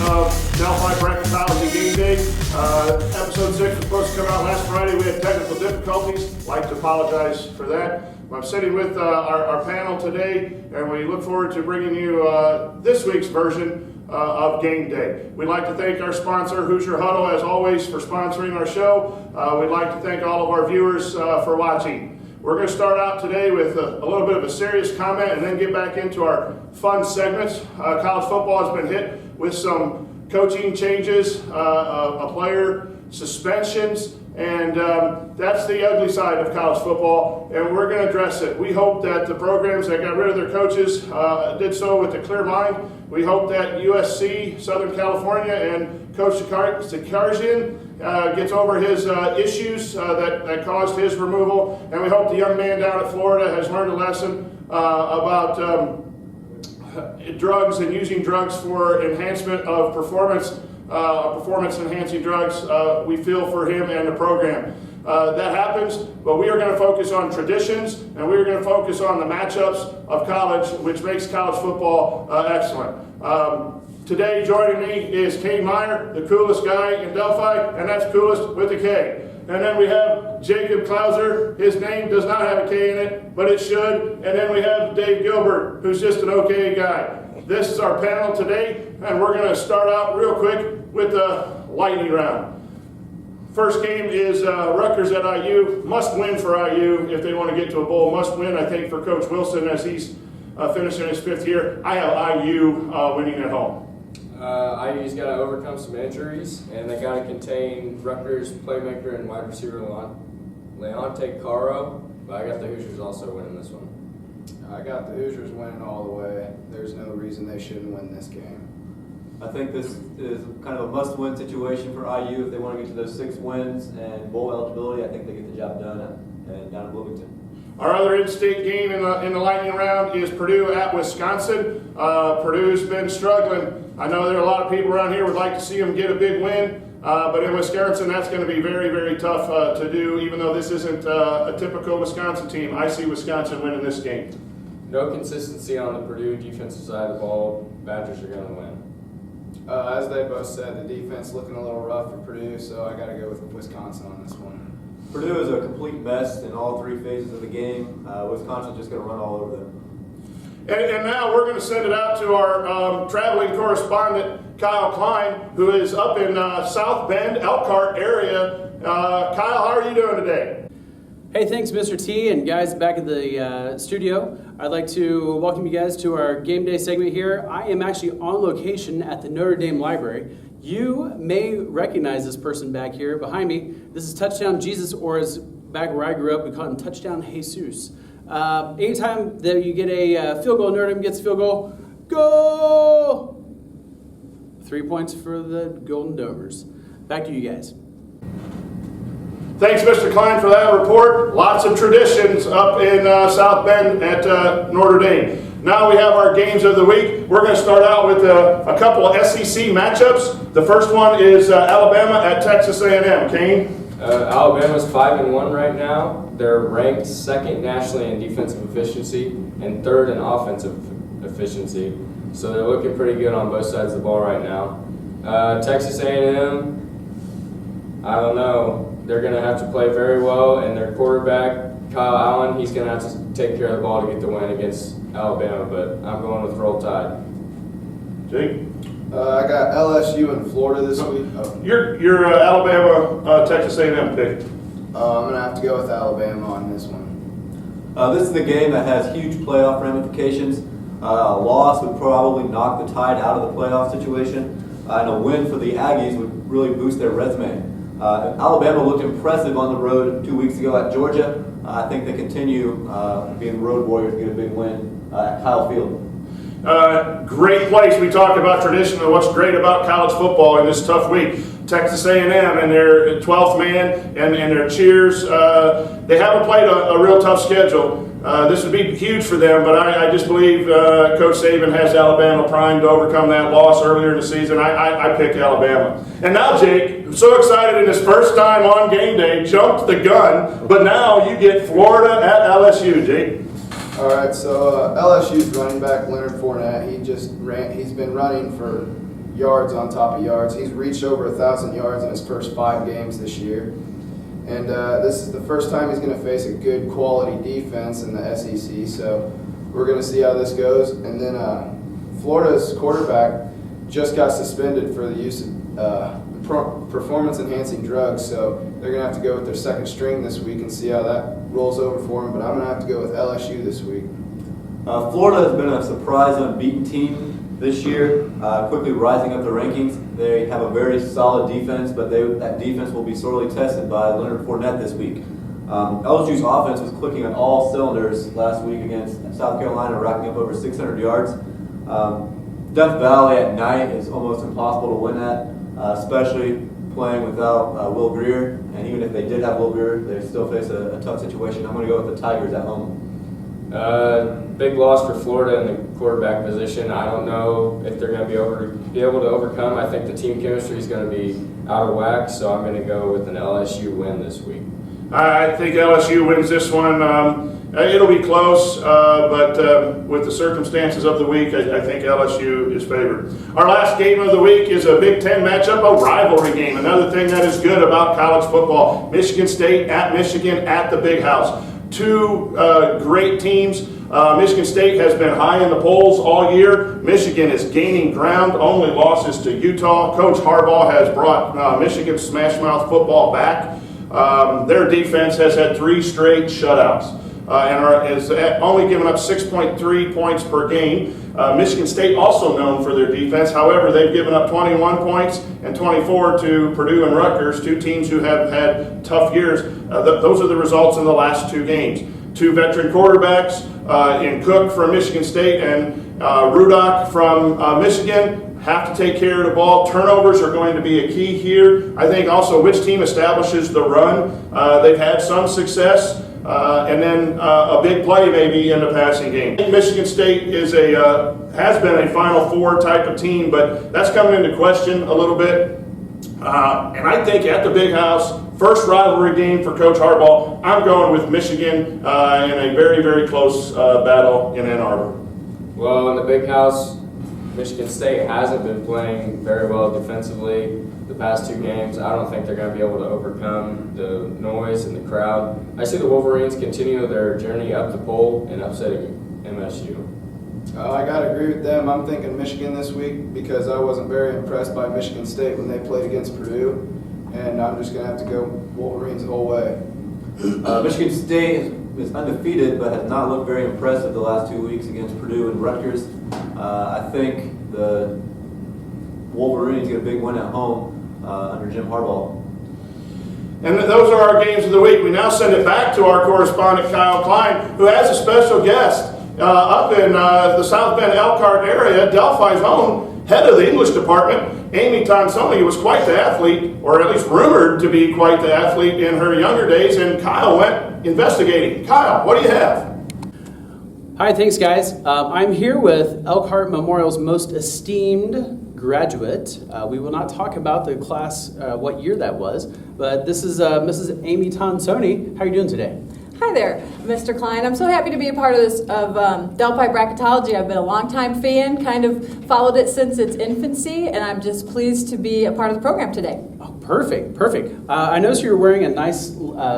of Delphi Bracketology Game Day. Episode 6 was supposed to come out last Friday. We had technical difficulties. I'd like to apologize for that. I'm sitting with our panel today, and we look forward to bringing you this week's version of Game Day. We'd like to thank our sponsor, Hoosier Huddle, as always, for sponsoring our show. We'd like to thank all of our viewers for watching. We're going to start out today with a little bit of a serious comment and then get back into our fun segments. College football has been hit with some coaching changes, player suspensions, and that's the ugly side of college football, and we're going to address it. We hope that the programs that got rid of their coaches did so with a clear mind. We hope that USC, Southern California, and Coach Sakarjian gets over his issues that caused his removal, and we hope the young man down at Florida has learned a lesson about drugs and using drugs for enhancement of performance enhancing drugs. We feel for him and the program. That happens, but we are going to focus on traditions, and we are going to focus on the matchups of college, which makes college football excellent. Today joining me is Kane Meyer, the coolest guy in Delphi, and that's coolest with a K. And then we have Jacob Klauser. His name does not have a K in it, but it should. And then we have Dave Gilbert, who's just an okay guy. This is our panel today, and we're going to start out real quick with the lightning round. First game is Rutgers at IU. Must win for IU if they want to get to a bowl. Must win, I think, for Coach Wilson as he's finishing his 5th year. I have IU winning at home. IU's got to overcome some injuries, and they got to contain Rutgers playmaker and wide receiver Leonte Caro, but I got the Hoosiers also winning this one. I got the Hoosiers winning all the way. There's no reason they shouldn't win this game. I think this is kind of a must-win situation for IU if they want to get to those 6 wins and bowl eligibility. I think they get the job done down in Bloomington. Our other in-state game in the lightning round is Purdue at Wisconsin. Purdue's been struggling. I know there are a lot of people around here would like to see them get a big win, but in Wisconsin that's going to be very, very tough to do, even though this isn't a typical Wisconsin team. I see Wisconsin winning this game. No consistency on the Purdue defensive side of the ball. Badgers are going to win. As they both said, the defense looking a little rough for Purdue, so I got to go with Wisconsin on this one. Purdue is a complete mess in all 3 phases of the game. Wisconsin's just going to run all over them. And now we're going to send it out to our traveling correspondent, Kyle Klein, who is up in South Bend, Elkhart area. Kyle, how are you doing today? Hey, thanks, Mr. T, and guys back at the studio. I'd like to welcome you guys to our Game Day segment here. I am actually on location at the Notre Dame Library. You may recognize this person back here behind me. This is Touchdown Jesus, or as back where I grew up, we call him Touchdown Jesus. Anytime that you get a field goal, Notre Dame gets a field goal, go! 3 points for the Golden Domers. Back to you guys. Thanks, Mr. Klein, for that report. Lots of traditions up in South Bend at Notre Dame. Now we have our games of the week. We're going to start out with a couple of SEC matchups. The first one is Alabama at Texas A&M. Kane? Alabama's 5-1 right now. They're ranked 2nd nationally in defensive efficiency and 3rd in offensive efficiency. So they're looking pretty good on both sides of the ball right now. Texas A&M, I don't know. They're going to have to play very well, and their quarterback, Kyle Allen, he's going to have to take care of the ball to get the win against Alabama, but I'm going with Roll Tide. Jake? I got LSU and Florida this week. Oh. Your Alabama, Texas A&M pick. I'm going to have to go with Alabama on this one. This is the game that has huge playoff ramifications. A loss would probably knock the Tide out of the playoff situation, and a win for the Aggies would really boost their resume. Alabama looked impressive on the road 2 weeks ago at Georgia. I think they continue being road warriors to get a big win at Kyle Field. Great place. We talked about tradition and what's great about college football in this tough week. Texas A&M and their 12th man and their cheers. They haven't played a real tough schedule. This would be huge for them, but I just believe Coach Saban has Alabama primed to overcome that loss earlier in the season. I pick Alabama. And now, Jake, I'm so excited in his first time on Game Day, jumped the gun, but now you get Florida at LSU, Jake. All right, so LSU's running back Leonard Fournette, he's been running for yards on top of yards. He's reached over 1,000 yards in his first 5 games this year. And this is the first time he's going to face a good quality defense in the SEC, so we're going to see how this goes. And then Florida's quarterback just got suspended for the use of performance-enhancing drugs, so they're going to have to go with their second string this week and see how that rolls over for him. But I'm going to have to go with LSU this week. Florida has been a surprise unbeaten team this year, quickly rising up the rankings. They have a very solid defense, but that defense will be sorely tested by Leonard Fournette this week. LSU's offense was clicking on all cylinders last week against South Carolina, racking up over 600 yards. Death Valley at night is almost impossible to win at, especially playing without Will Grier. And even if they did have Will Grier, they still face a tough situation. I'm going to go with the Tigers at home. Big loss for Florida in the quarterback position. I don't know if they're going to be able to overcome. I think the team chemistry is going to be out of whack, so I'm going to go with an LSU win this week. I think LSU wins this one. It'll be close, but with the circumstances of the week, I think LSU is favored. Our last game of the week is a Big Ten matchup, a rivalry game. Another thing that is good about college football, Michigan State at Michigan at the Big House. Two great teams. Michigan State has been high in the polls all year. Michigan is gaining ground, only losses to Utah. Coach Harbaugh has brought Michigan Smash Mouth football back. Their defense has had 3 straight shutouts and is only given up 6.3 points per game. Michigan State also known for their defense. However, they've given up 21 points and 24 to Purdue and Rutgers, 2 teams who have had tough years. Those are the results in the last 2 games. 2 veteran quarterbacks in Cook from Michigan State and Rudock from Michigan have to take care of the ball. Turnovers are going to be a key here. I think also which team establishes the run. They've had some success. And then a big play maybe in the passing game. Michigan State is has been a Final Four type of team, but that's coming into question a little bit. And I think at the Big House, first rivalry game for Coach Harbaugh, I'm going with Michigan in a very, very close battle in Ann Arbor. Well, in the Big House, Michigan State hasn't been playing very well defensively the past 2 games. I don't think they're going to be able to overcome the noise and the crowd. I see the Wolverines continue their journey up the poll and upsetting MSU. I got to agree with them. I'm thinking Michigan this week because I wasn't very impressed by Michigan State when they played against Purdue, and I'm just going to have to go Wolverines the whole way. Michigan State is undefeated but has not looked very impressive the last 2 weeks against Purdue and Rutgers. I think the Wolverines get a big win at home under Jim Harbaugh. And those are our games of the week. We now send it back to our correspondent, Kyle Klein, who has a special guest up in the South Bend Elkhart area, Delphi's own head of the English department, Amy Tonsoni, who was quite the athlete, or at least rumored to be quite the athlete in her younger days, and Kyle went investigating. Kyle, what do you have? Hi, thanks guys. I'm here with Elkhart Memorial's most esteemed graduate. We will not talk about the class, what year that was, but this is Mrs. Amy Tonsoni. How are you doing today? Hi there, Mr. Klein. I'm so happy to be a part of this of Delphi Bracketology. I've been a longtime fan, kind of followed it since its infancy, and I'm just pleased to be a part of the program today. Oh, perfect, perfect. I noticed you're wearing a nice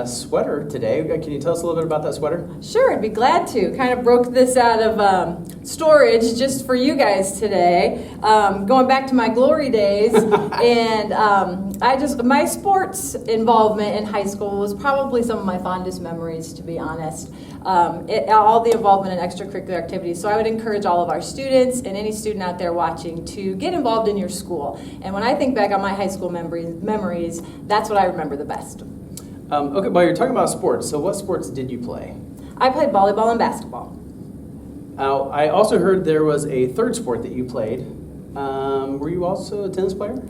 sweater today. Can you tell us a little bit about that sweater? Sure, I'd be glad to. Kind of broke this out of storage just for you guys today. Going back to my glory days, and my sports involvement in high school was probably some of my fondest memories, to be honest. All the involvement in extracurricular activities. So I would encourage all of our students and any student out there watching to get involved in your school. And when I think back on my high school memories, that's what I remember the best. Okay, well, you're talking about sports. So what sports did you play? I played volleyball and basketball. I also heard there was a third sport that you played. Were you also a tennis player?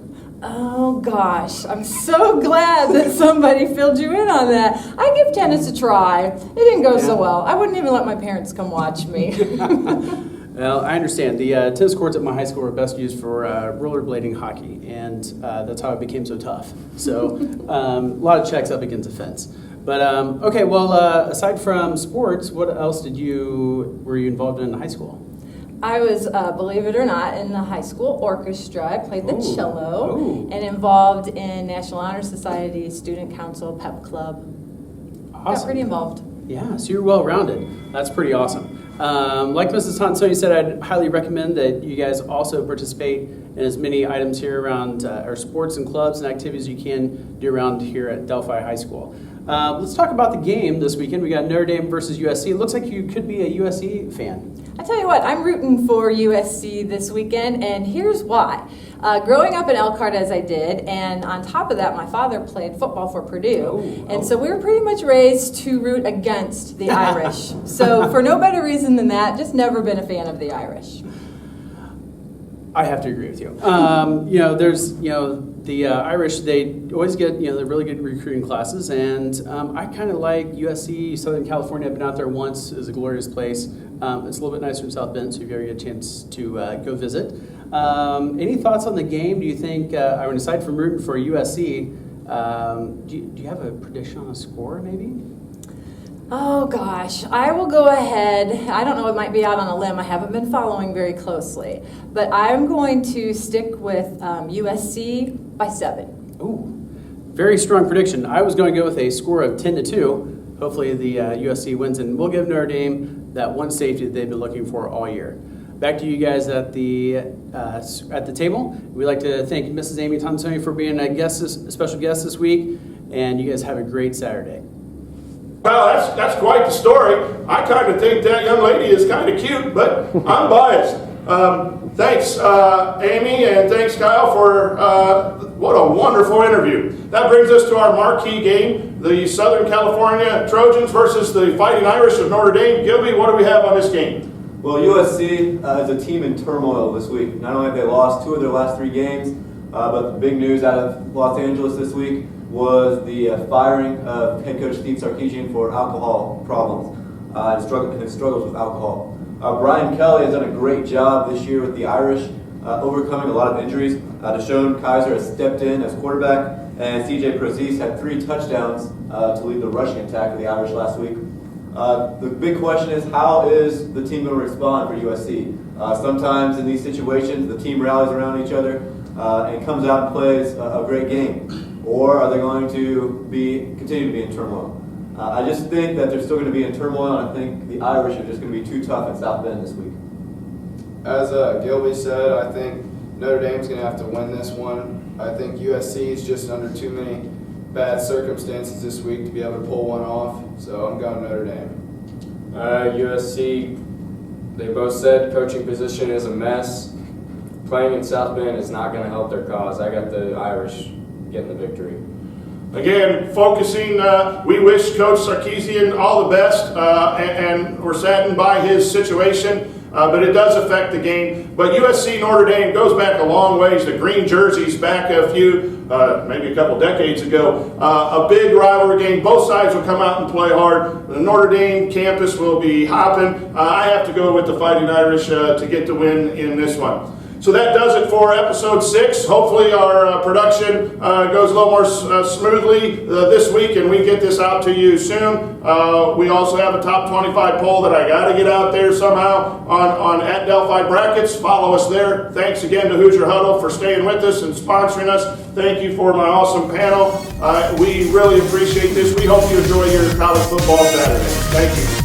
Oh gosh, I'm so glad that somebody filled you in on that. I give tennis a try. It didn't go so well. I wouldn't even let my parents come watch me. Well, I understand. The tennis courts at my high school were best used for rollerblading hockey, and that's how it became so tough. So a lot of checks up against the fence. But okay, well, aside from sports, what else were you involved in high school? I was, believe it or not, in the high school orchestra. I played the Ooh. cello Ooh. and involved in National Honor Society, Student Council, Pep Club. Got Awesome. pretty involved. Yeah, so you're well-rounded. That's pretty awesome. Like Mrs. Tonsoni said, I'd highly recommend that you guys also participate in as many items here around our sports and clubs and activities you can do around here at Delphi High School. Let's talk about the game this weekend. We got Notre Dame versus USC. It looks like you could be a USC fan. I tell you what, I'm rooting for USC this weekend, and here's why. Growing up in Elkhart as I did, and on top of that, my father played football for Purdue, and so we were pretty much raised to root against the Irish. So for no better reason than that, just never been a fan of the Irish. I have to agree with you. There's the Irish. They always get the really good recruiting classes, and I kind of like USC, Southern California. I've been out there once. It's a glorious place. It's a little bit nicer in South Bend, so if you ever get a chance to go visit. Any thoughts on the game? Do you think, aside from rooting for USC, do you have a prediction on a score, maybe? Oh gosh, I will go ahead. I don't know, it might be out on a limb. I haven't been following very closely, but I'm going to stick with USC by 7. Ooh, very strong prediction. I was going to go with a score of 10-2. Hopefully the USC wins, and we'll give Notre Dame that one safety that they've been looking for all year. Back to you guys at the table. We'd like to thank Mrs. Amy Tonsoni for being a special guest this week, and you guys have a great Saturday. Well, that's quite the story. I kind of think that young lady is kind of cute, but I'm biased. Thanks, Amy, and thanks, Kyle, for what a wonderful interview. That brings us to our marquee game, the Southern California Trojans versus the Fighting Irish of Notre Dame. Gilby, what do we have on this game? Well, USC is a team in turmoil this week. Not only have they lost 2 of their last 3 games, but the big news out of Los Angeles this week was the firing of head coach Steve Sarkisian for alcohol problems and his struggles with alcohol. Brian Kelly has done a great job this year with the Irish, overcoming a lot of injuries. Deshaun Kaiser has stepped in as quarterback, and CJ Proziz had 3 touchdowns to lead the rushing attack of the Irish last week. The big question is, how is the team going to respond for USC? Sometimes in these situations, the team rallies around each other and comes out and plays a great game. Or are they going to continue to be in turmoil? I just think that they're still going to be in turmoil, and I think the Irish are just going to be too tough in South Bend this week. As Gilby said, I think Notre Dame's going to have to win this one. I think USC is just under too many bad circumstances this week to be able to pull one off, so I'm going Notre Dame. USC, they both said coaching position is a mess. Playing in South Bend is not going to help their cause. I got the Irish getting the victory. Again, focusing, we wish Coach Sarkisian all the best, and we're saddened by his situation, but it does affect the game. But USC Notre Dame goes back a long ways. The green jerseys back maybe a couple decades ago. A big rivalry game. Both sides will come out and play hard. The Notre Dame campus will be hopping. I have to go with the Fighting Irish to get the win in this one. So that does it for episode 6. Hopefully our production goes a little more smoothly this week, and we get this out to you soon. We also have a top 25 poll that I got to get out there somehow on at Delphi Brackets. Follow us there. Thanks again to Hoosier Huddle for staying with us and sponsoring us. Thank you for my awesome panel. We really appreciate this. We hope you enjoy your college football Saturday. Thank you.